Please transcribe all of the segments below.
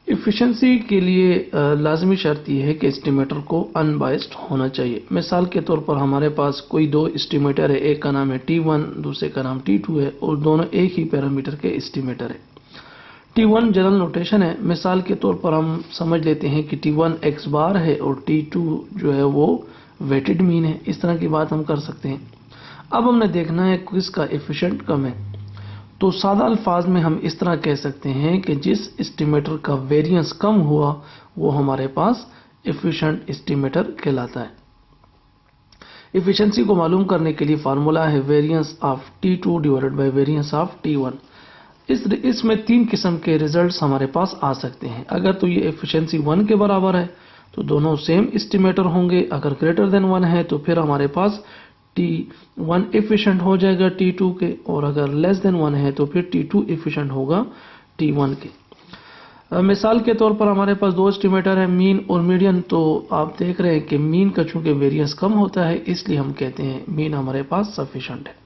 Efficiency کے لیے لازمی شرط یہ ہے کہ اسٹیمیٹر کو ان بائسڈ ہونا چاہیے۔ مثال کے طور پر ہمارے پاس کوئی دو اسٹیمیٹر ہے، ایک کا نام ہے T1، دوسرے کا نام T2 ہے، اور دونوں ایک ہی پیرامیٹر کے اسٹیمیٹر ہے۔ T1 جنرل نوٹیشن ہے، مثال کے طور پر ہم سمجھ لیتے ہیں کہ T1 X بار ہے اور T2 جو ہے وہ ویٹڈ مین ہے۔ اس طرح کی بات ہم کر سکتے ہیں۔ اب ہم نے دیکھنا ہے کس کا ایفیشنٹ کم ہے، تو سادہ الفاظ میں ہم اس طرح کہہ سکتے ہیں کہ جس اسٹیمیٹر کا ویریئنس کم ہوا وہ ہمارے پاس ایفیشنٹ اسٹیمیٹر کہلاتا ہے۔ ایفیشنسی کو معلوم کرنے کے لیے فارمولا ہے variance of T2 divided by variance of T1۔ اس میں تین قسم کے ریزلٹس ہمارے پاس آ سکتے ہیں۔ اگر تو یہ ایفیشنسی 1 کے برابر ہے تو دونوں سیم اسٹیمیٹر ہوں گے، اگر گریٹر دین 1 ہے تو پھر ہمارے پاس T1 ایفیشنٹ ہو جائے گا T2 کے، اور اگر لیس دین 1 ہے تو پھر T2 ایفیشنٹ ہوگا T1 کے۔ مثال کے طور پر ہمارے پاس دو اسٹیمیٹر ہیں، مین اور میڈین، تو آپ دیکھ رہے ہیں کہ مین کا چونکہ ویریئنس کم ہوتا ہے اس لیے ہم کہتے ہیں مین ہمارے پاس سفیشنٹ ہے۔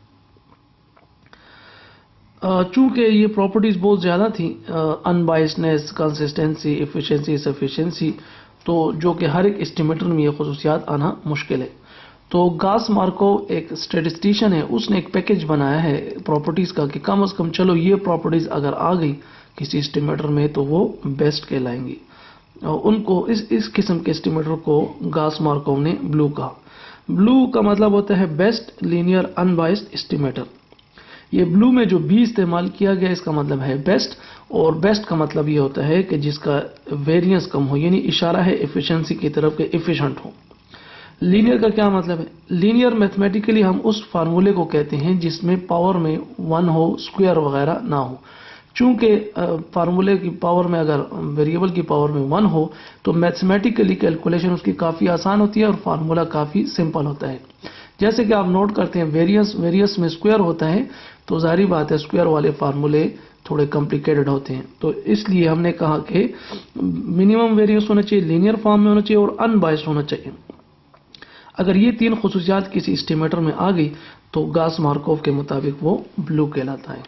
چونکہ یہ پراپرٹیز بہت زیادہ تھیں، ان بائسڈنس، کنسسٹنسی، ایفیشنسی، سفیشنسی، تو جو کہ ہر ایک اسٹیمیٹر میں یہ خصوصیات آنا مشکل ہے۔ تو گاس مارکوو ایک اسٹیٹسٹیشین ہے، اس نے ایک پیکج بنایا ہے پراپرٹیز کا کہ کم از کم چلو یہ پراپرٹیز اگر آ گئی کسی اسٹیمیٹر میں تو وہ بیسٹ کہلائیں گی۔ ان کو اس قسم کے اسٹیمیٹر کو گاس مارکوو نے بلو کہا۔ بلو کا مطلب ہوتا ہے بیسٹ لینئر ان بائسڈ اسٹیمیٹر۔ یہ بلو میں جو بی استعمال کیا گیا اس کا مطلب ہے بیسٹ، اور بیسٹ کا مطلب یہ ہوتا ہے کہ جس کا ویریئنس کم ہو، یعنی اشارہ ہے ایفیشنسی کی طرف کہ ایفیشنٹ ہو۔ لینئر کا کیا مطلب ہے؟ لینئر میتھمیٹیکلی ہم اس فارمولے کو کہتے ہیں جس میں پاور میں 1 ہو، اسکوائر وغیرہ نہ ہو۔ چونکہ فارمولے کی پاور میں اگر ویریبل کی پاور میں 1 ہو تو میتھمیٹیکلی کیلکولیشن اس کی کافی آسان ہوتی ہے اور فارمولا کافی سمپل ہوتا ہے۔ جیسے کہ آپ نوٹ کرتے ہیں ویریئنس میں اسکوائر ہوتا ہے تو ظاہری بات ہے اسکوائر والے فارمولے تھوڑے کمپلیکیٹڈ ہوتے ہیں، تو اس لیے ہم نے کہا کہ منیمم ویریئنس ہونا چاہیے، لینئر فارم میں ہونا چاہیے اور ان بائسڈ ہونا چاہیے۔ اگر یہ تین خصوصیات کسی اسٹیمیٹر میں آ گئی تو گاس مارکوو کے مطابق وہ بلو کہلاتا ہے۔